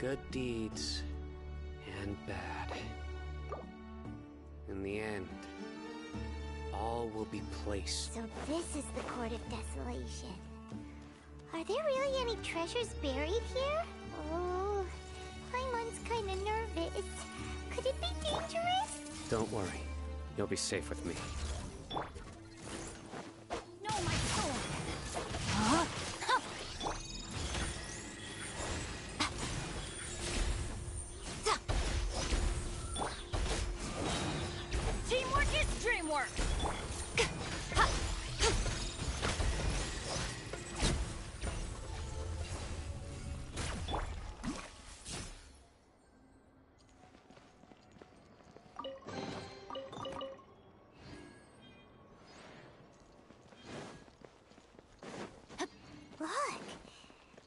good deeds and bad. In the end, all will be placed. So this is the Court of Desolation. Are there really any treasures buried here? Oh, Paimon's kinda nervous. Could it be dangerous? Don't worry. You'll be safe with me. No, my sword! Huh? Teamwork is dreamwork!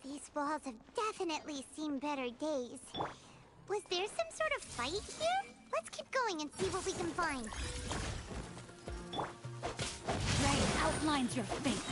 These walls have definitely seen better days. Was there some sort of fight here? Let's keep going and see what we can find. Rain outlines your fate.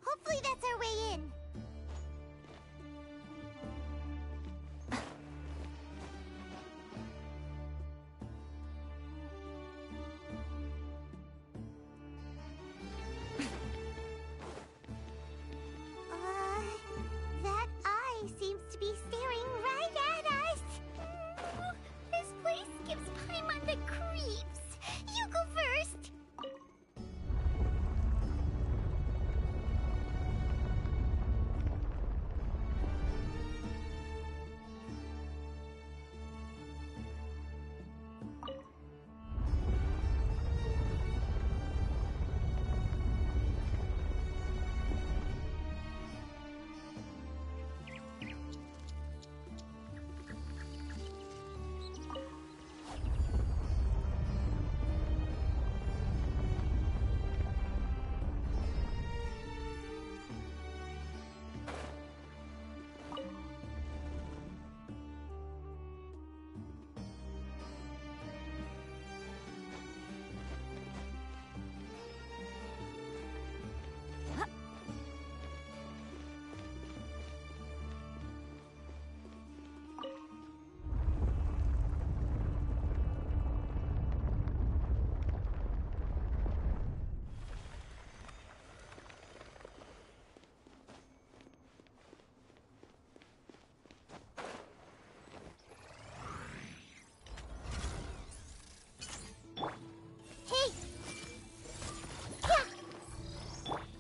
Hopefully that's our way in. That eye seems to be staring right at us. This place gives Paimon the creeps. You go first.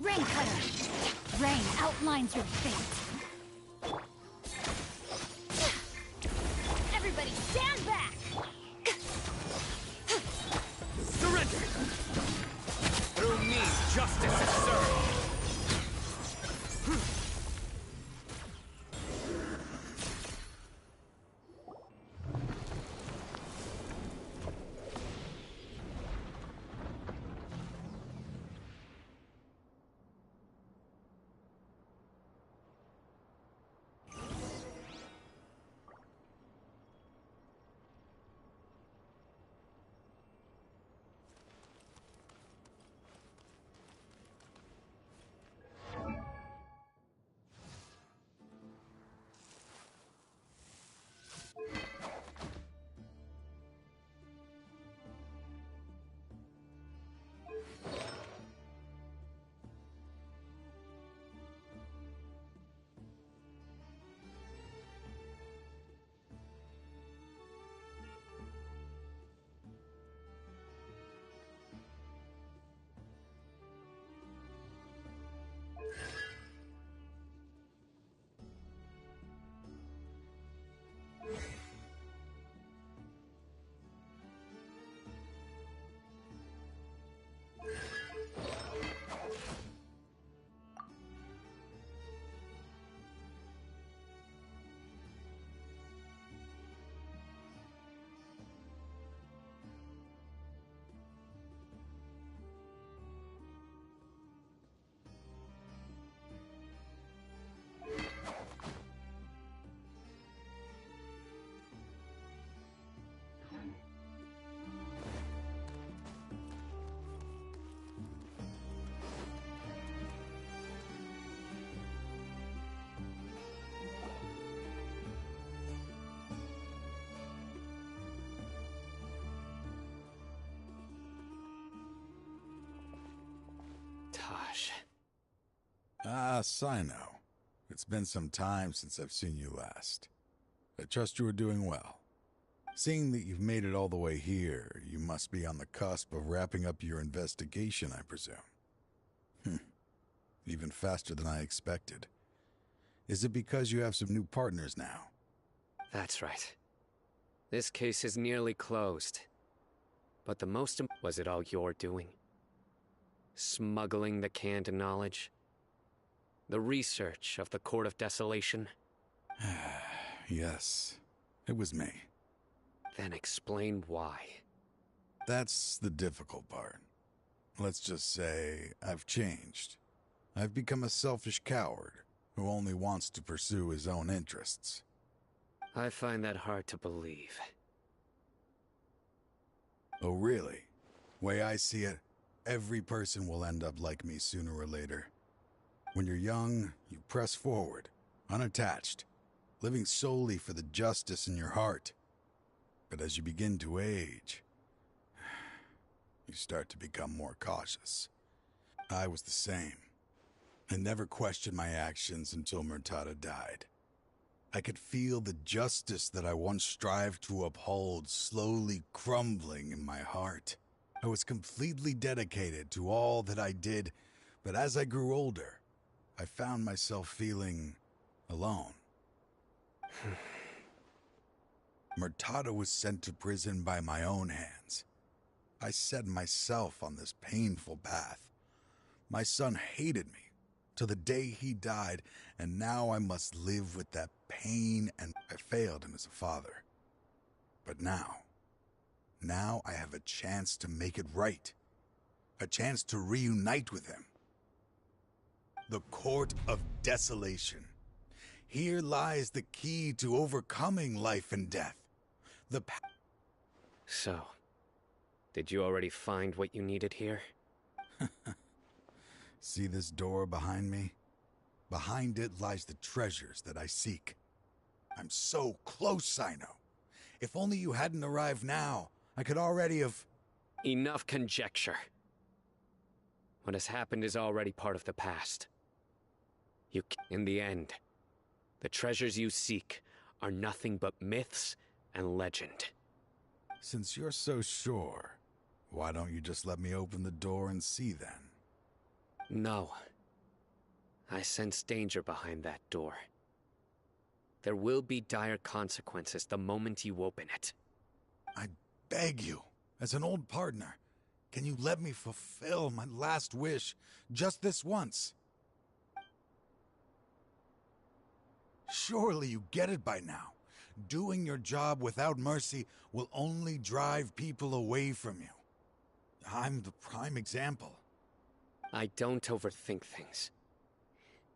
Rain cutter! Rain outlines your fate. Everybody stand back! Surrender! Through me, justice is served! Gosh. Ah, Sino. It's been some time since I've seen you last. I trust you are doing well. Seeing that you've made it all the way here, you must be on the cusp of wrapping up your investigation, I presume. Even faster than I expected. Is it because you have some new partners now? That's right. This case is nearly closed. But the most was it all your doing? Smuggling the canned knowledge? The research of the Court of Desolation? Yes, it was me. Then explain why. That's the difficult part. Let's just say I've changed. I've become a selfish coward who only wants to pursue his own interests. I find that hard to believe. Oh, really? Way I see it, every person will end up like me sooner or later. When you're young, you press forward, unattached, living solely for the justice in your heart. But as you begin to age, you start to become more cautious. I was the same. I never questioned my actions until Murtada died. I could feel the justice that I once strived to uphold slowly crumbling in my heart. I was completely dedicated to all that I did, but as I grew older, I found myself feeling alone. Murtada was sent to prison by my own hands. I set myself on this painful path. My son hated me till the day he died, and now I must live with that pain, and I failed him as a father. But now I have a chance to make it right. A chance to reunite with him. The Court of Desolation. Here lies the key to overcoming life and death. So, did you already find what you needed here? See this door behind me? Behind it lies the treasures that I seek. I'm so close, Sino. If only you hadn't arrived now, I could already have... Enough conjecture. What has happened is already part of the past. In the end, the treasures you seek are nothing but myths and legend. Since you're so sure, why don't you just let me open the door and see then? No. I sense danger behind that door. There will be dire consequences the moment you open it. I beg you, as an old partner, can you let me fulfill my last wish just this once? Surely you get it by now. Doing your job without mercy will only drive people away from you. I'm the prime example. I don't overthink things.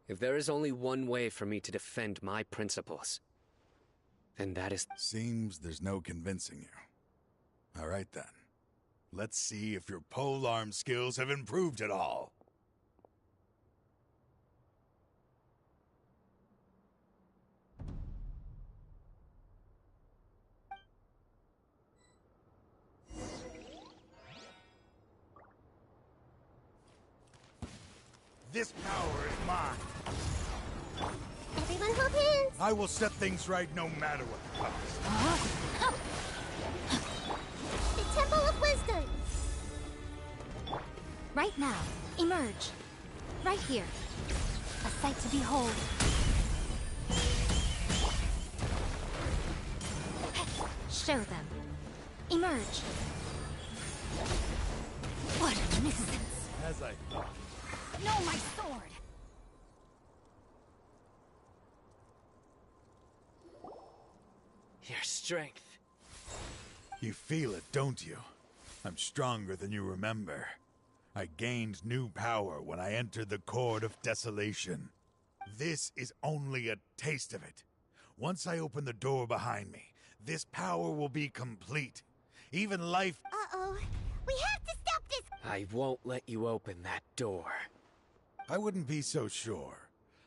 If there is only one way for me to defend my principles, then that is... Seems there's no convincing you. All right then. Let's see if your polearm skills have improved at all. This power is mine. Everyone hold hands! I will set things right no matter what the cost. The Temple of Wisdom! Right now, emerge. Right here. A sight to behold. Show them. Emerge. What a nuisance. As I thought. No, my sword! Your strength. You feel it, don't you? I'm stronger than you remember. I gained new power when I entered the Court of Desolation. This is only a taste of it. Once I open the door behind me, this power will be complete. Even life... Uh-oh. We have to stop this! I won't let you open that door. I wouldn't be so sure.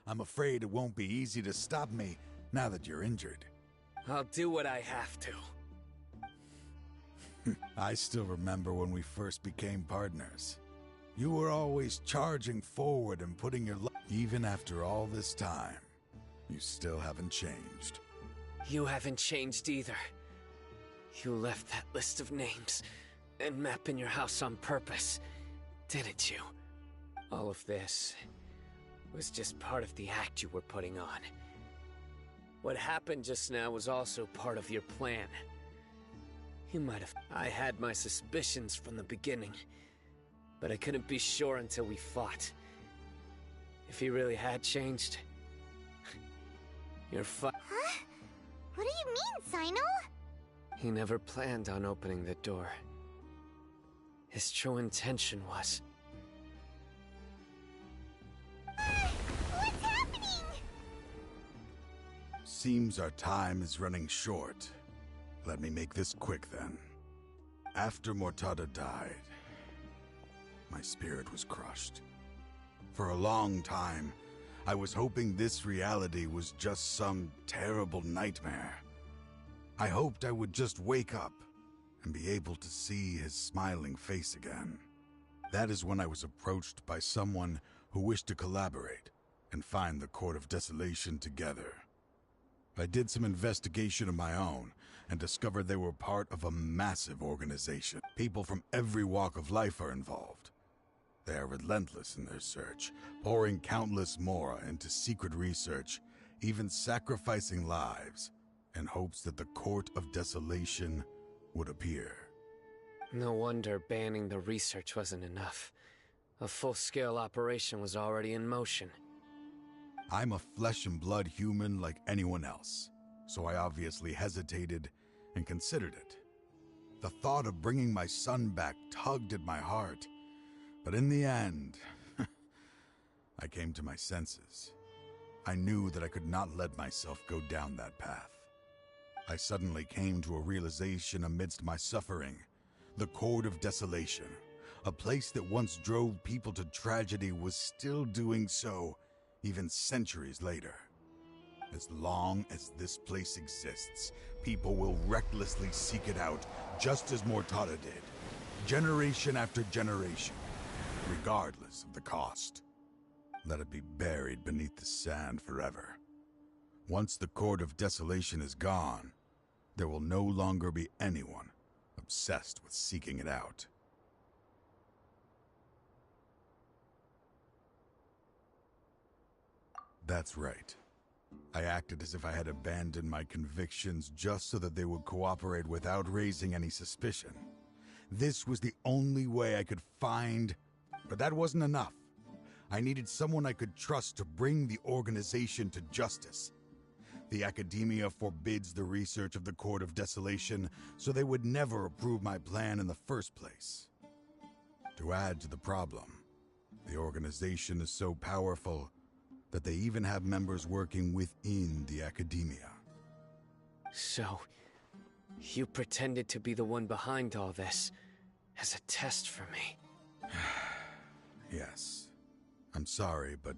I'm afraid it won't be easy to stop me now that you're injured. I'll do what I have to. I still remember when we first became partners. You were always charging forward and putting your life. Even after all this time, you still haven't changed. You haven't changed either. You left that list of names and map in your house on purpose, didn't you? All of this was just part of the act you were putting on. What happened just now was also part of your plan. You might have... I had my suspicions from the beginning, but I couldn't be sure until we fought. If he really had changed, you're Huh? What do you mean, Sino? He never planned on opening the door. His true intention was... What's happening? Seems our time is running short. Let me make this quick then. After Mortada died, my spirit was crushed. For a long time, I was hoping this reality was just some terrible nightmare. I hoped I would just wake up and be able to see his smiling face again. That is when I was approached by someone who wished to collaborate and find the Court of Desolation together. I did some investigation of my own and discovered they were part of a massive organization. People from every walk of life are involved. They are relentless in their search, pouring countless mora into secret research, even sacrificing lives, in hopes that the Court of Desolation would appear. No wonder banning the research wasn't enough. A full-scale operation was already in motion. I'm a flesh and blood human like anyone else, so I obviously hesitated and considered it. The thought of bringing my son back tugged at my heart, but in the end, I came to my senses. I knew that I could not let myself go down that path. I suddenly came to a realization amidst my suffering. The Court of Desolation, a place that once drove people to tragedy, was still doing so even centuries later. As long as this place exists, people will recklessly seek it out, just as Mortada did, generation after generation, regardless of the cost. Let it be buried beneath the sand forever. Once the Court of Desolation is gone, there will no longer be anyone obsessed with seeking it out. That's right. I acted as if I had abandoned my convictions just so that they would cooperate without raising any suspicion. This was the only way I could find, but that wasn't enough. I needed someone I could trust to bring the organization to justice. The academia forbids the research of the Court of Desolation, so they would never approve my plan in the first place. To add to the problem, the organization is so powerful that they even have members working within the academia. So, you pretended to be the one behind all this, as a test for me. Yes. I'm sorry, but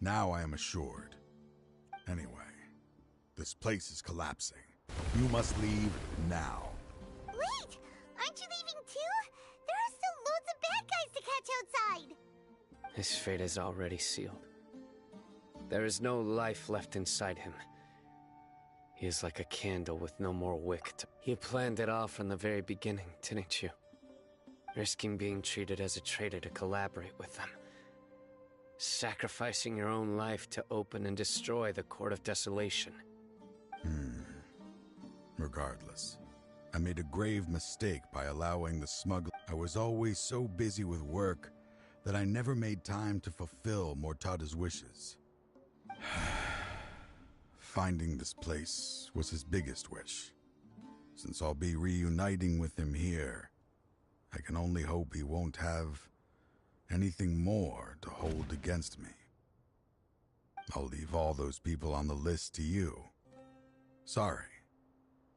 now I am assured. Anyway, this place is collapsing. You must leave now. Wait! Aren't you leaving too? There are still loads of bad guys to catch outside! His fate is already sealed. There is no life left inside him. He is like a candle with no more wick to... You planned it all from the very beginning, didn't you? Risking being treated as a traitor to collaborate with them. Sacrificing your own life to open and destroy the Court of Desolation. Regardless, I made a grave mistake by allowing the smuggler. I was always so busy with work that I never made time to fulfill Mortada's wishes. Finding this place was his biggest wish. Since I'll be reuniting with him here, I can only hope he won't have anything more to hold against me. I'll leave all those people on the list to you. Sorry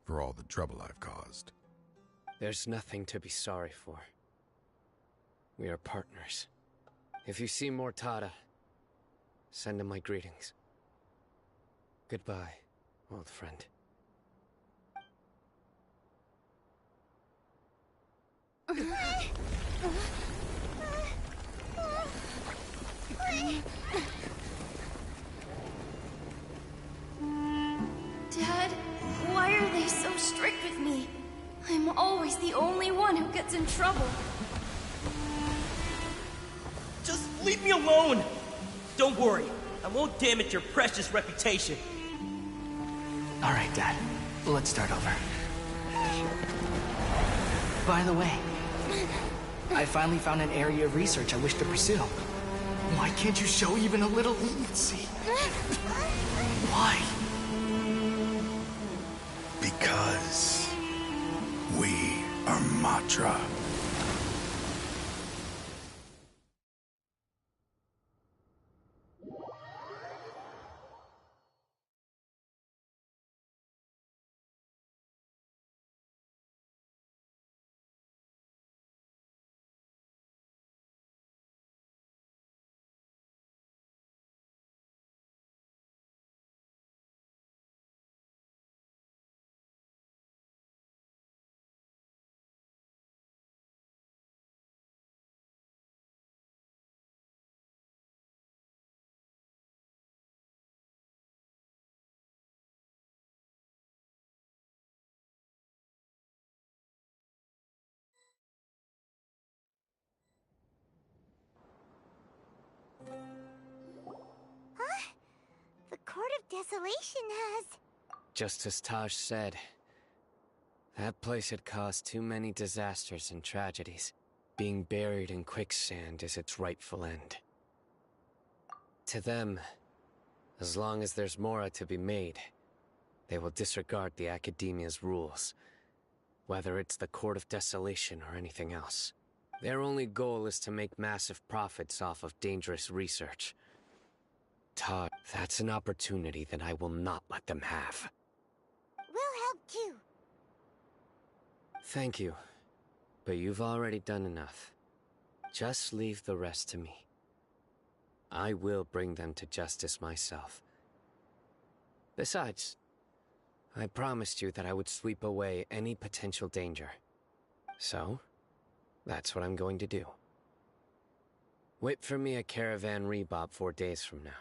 for all the trouble I've caused. There's nothing to be sorry for. We are partners. If you see Mortada, send him my greetings. Goodbye, old friend. in trouble. Just leave me alone! Don't worry, I won't damage your precious reputation. Alright, Dad. Let's start over. By the way, I finally found an area of research I wish to pursue. Why can't you show even a little leniency? Why? Because we are Matra. The Court of Desolation has... Just as Taj said, that place had caused too many disasters and tragedies. Being buried in quicksand is its rightful end. To them, as long as there's more to be made, they will disregard the Academia's rules, whether it's the Court of Desolation or anything else. Their only goal is to make massive profits off of dangerous research. Todd, that's an opportunity that I will not let them have. We'll help too. Thank you, but you've already done enough. Just leave the rest to me. I will bring them to justice myself. Besides, I promised you that I would sweep away any potential danger. So, that's what I'm going to do. Wait for me at Caravan Rebob 4 days from now.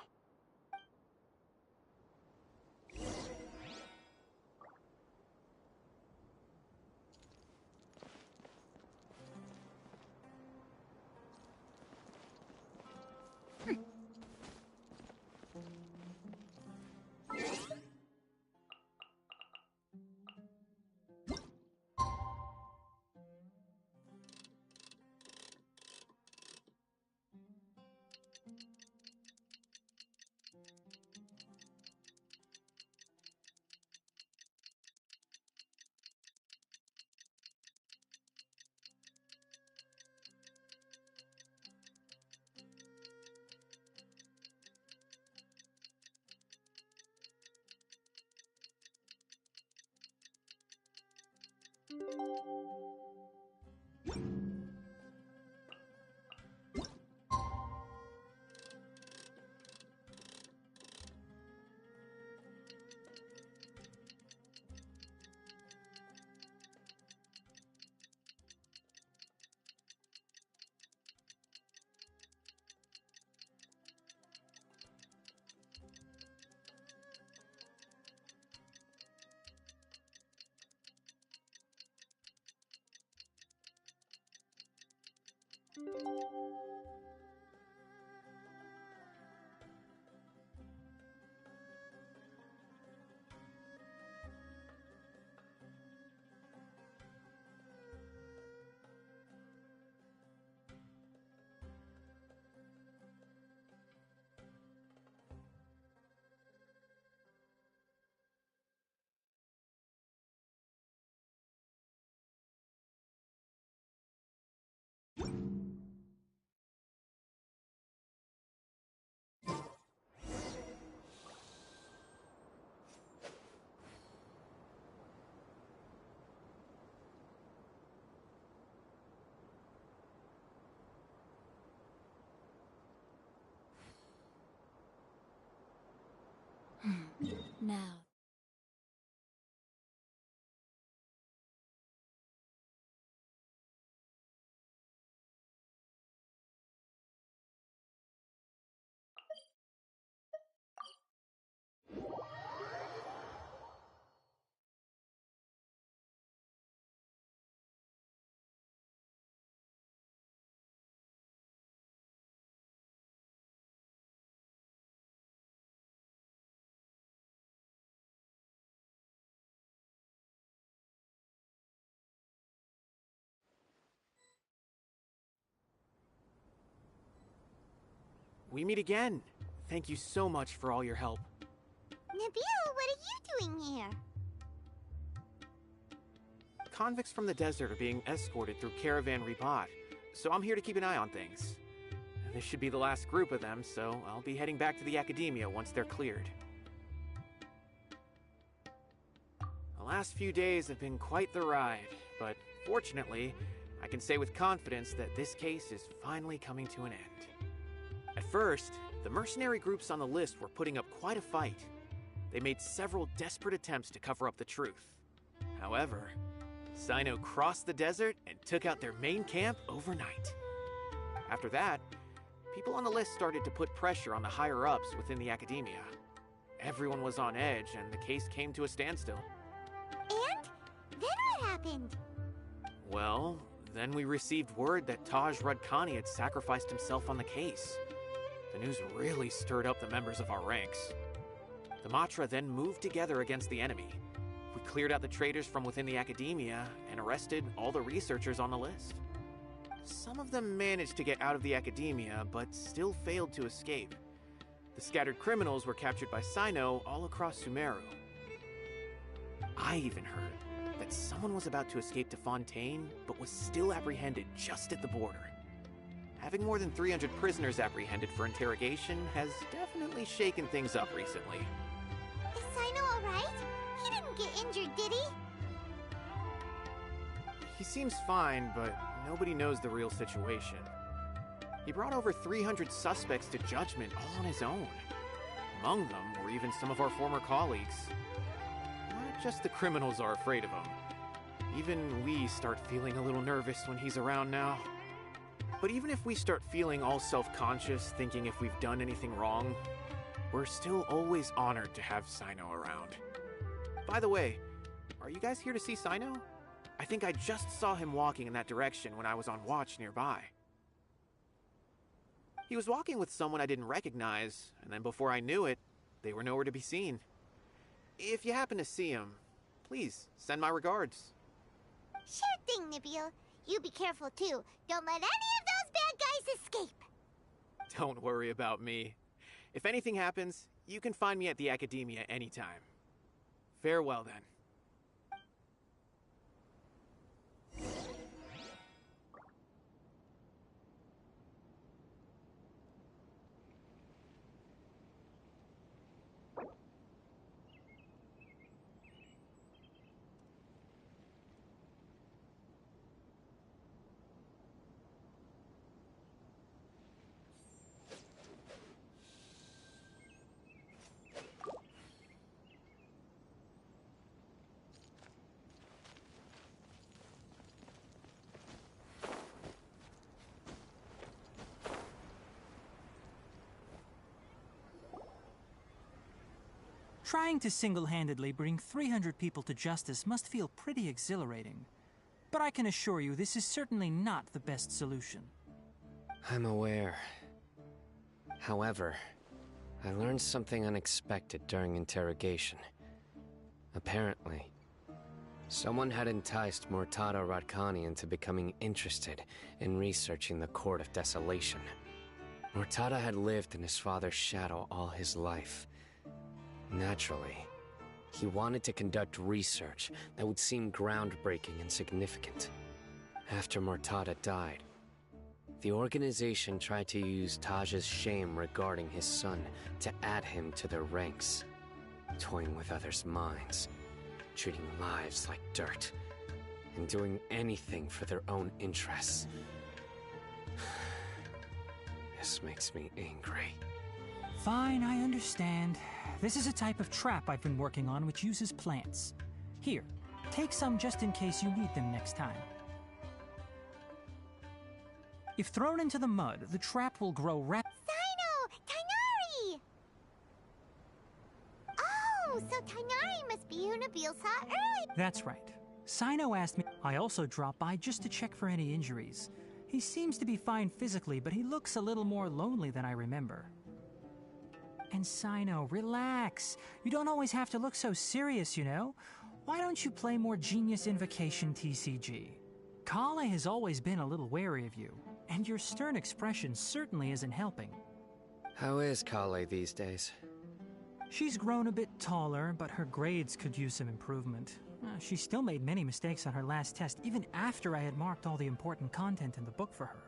Now, we meet again. Thank you so much for all your help. Nabil, what are you doing here? Convicts from the desert are being escorted through Caravan Ribat, so I'm here to keep an eye on things. This should be the last group of them, so I'll be heading back to the Academia once they're cleared. The last few days have been quite the ride, but fortunately, I can say with confidence that this case is finally coming to an end. At first, the mercenary groups on the list were putting up quite a fight. They made several desperate attempts to cover up the truth. However, Sino crossed the desert and took out their main camp overnight. After that, people on the list started to put pressure on the higher-ups within the Academia. Everyone was on edge, and the case came to a standstill. And? Then what happened? Well, then we received word that Taj Radkani had sacrificed himself on the case. The news really stirred up the members of our ranks. The Matra then moved together against the enemy. We cleared out the traitors from within the Academia and arrested all the researchers on the list. Some of them managed to get out of the Academia, but still failed to escape. The scattered criminals were captured by Sino all across Sumeru. I even heard that someone was about to escape to Fontaine, but was still apprehended just at the border. Having more than 300 prisoners apprehended for interrogation has definitely shaken things up recently. Is Sino alright? He didn't get injured, did he? He seems fine, but nobody knows the real situation. He brought over 300 suspects to judgment all on his own. Among them were even some of our former colleagues. Not just the criminals are afraid of him. Even we start feeling a little nervous when he's around now. But even if we start feeling all self-conscious, thinking if we've done anything wrong, we're still always honored to have Sino around. By the way, are you guys here to see Sino? I think I just saw him walking in that direction when I was on watch nearby. He was walking with someone I didn't recognize, and then before I knew it, they were nowhere to be seen. If you happen to see him, please send my regards. Sure thing, Nabil. You be careful too. Don't let any of those bad guys escape. Don't worry about me. If anything happens, you can find me at the Academia anytime. Farewell then. Trying to single-handedly bring 300 people to justice must feel pretty exhilarating. But I can assure you this is certainly not the best solution. I'm aware. However, I learned something unexpected during interrogation. Apparently, someone had enticed Murtada Radkani into becoming interested in researching the Court of Desolation. Murtada had lived in his father's shadow all his life. Naturally, he wanted to conduct research that would seem groundbreaking and significant. After Murtada died, the organization tried to use Taj's shame regarding his son to add him to their ranks, toying with others' minds, treating lives like dirt, and doing anything for their own interests. This makes me angry. Fine, I understand. This is a type of trap I've been working on which uses plants. Here, take some just in case you need them next time. If thrown into the mud, the trap will grow Sino! Tainari! Oh, so Tainari must be who Nabil saw earlier. That's right. Sino asked me. I also dropped by just to check for any injuries. He seems to be fine physically, but he looks a little more lonely than I remember. And Sino, relax. You don't always have to look so serious, you know? Why don't you play more Genius Invocation TCG? Kale has always been a little wary of you, and your stern expression certainly isn't helping. How is Kale these days? She's grown a bit taller, but her grades could use some improvement. She still made many mistakes on her last test, even after I had marked all the important content in the book for her.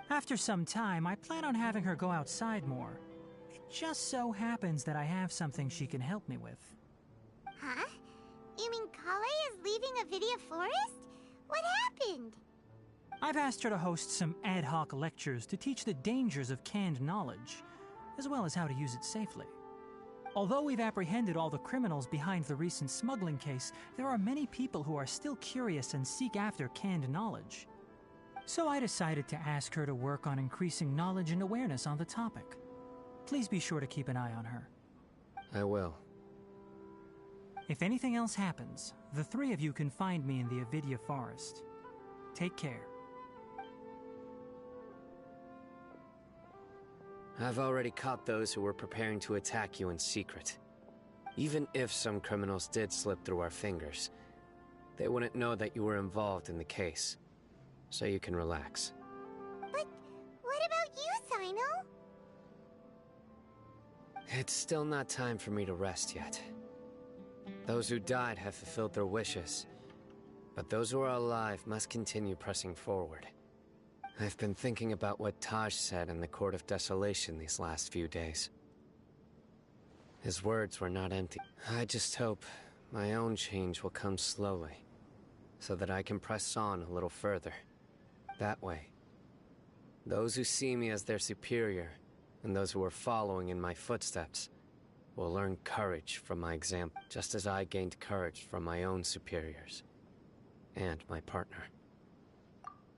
After some time, I plan on having her go outside more. It just so happens that I have something she can help me with. Huh? You mean Kale is leaving a video forest? What happened? I've asked her to host some ad hoc lectures to teach the dangers of canned knowledge, as well as how to use it safely. Although we've apprehended all the criminals behind the recent smuggling case, there are many people who are still curious and seek after canned knowledge. So I decided to ask her to work on increasing knowledge and awareness on the topic. Please be sure to keep an eye on her. I will. If anything else happens, the three of you can find me in the Avidya Forest. Take care. I've already caught those who were preparing to attack you in secret. Even if some criminals did slip through our fingers, they wouldn't know that you were involved in the case. So you can relax. But what about you, Sino? It's still not time for me to rest yet. Those who died have fulfilled their wishes, but those who are alive must continue pressing forward. I've been thinking about what Taj said in the Court of Desolation these last few days. His words were not empty. I just hope my own change will come slowly, so that I can press on a little further. That way, those who see me as their superior, and those who are following in my footsteps, will learn courage from my example, just as I gained courage from my own superiors, and my partner.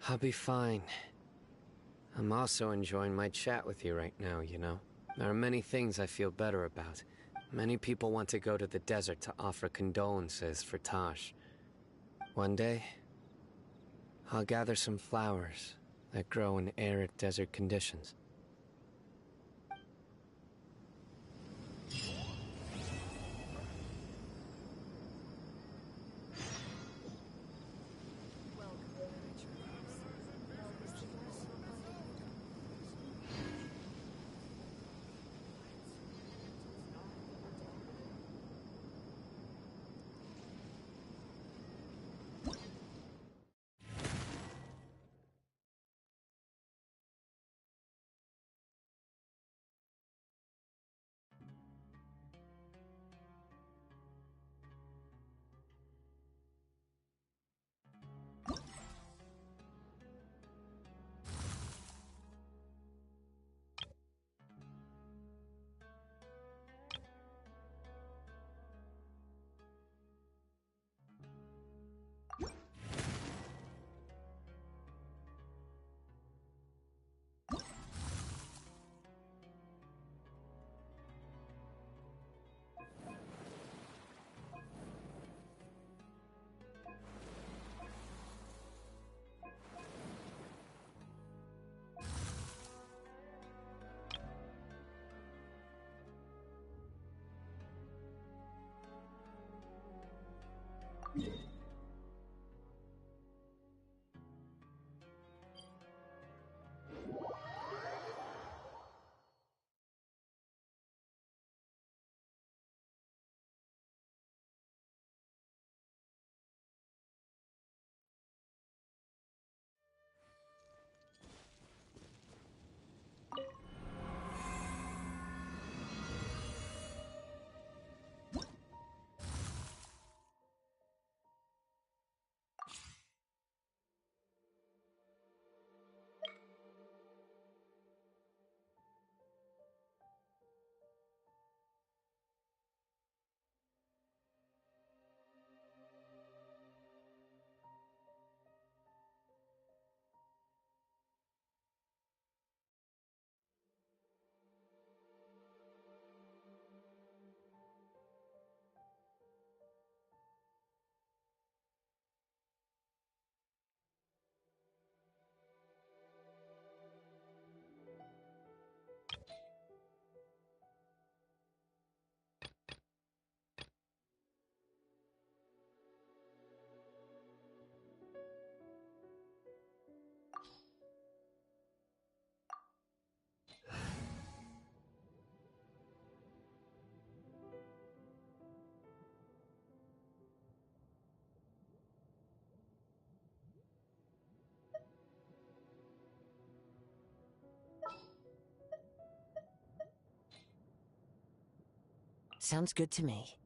I'll be fine. I'm also enjoying my chat with you right now, you know? There are many things I feel better about. Many people want to go to the desert to offer condolences for Taj. One day, I'll gather some flowers that grow in arid desert conditions. Sounds good to me.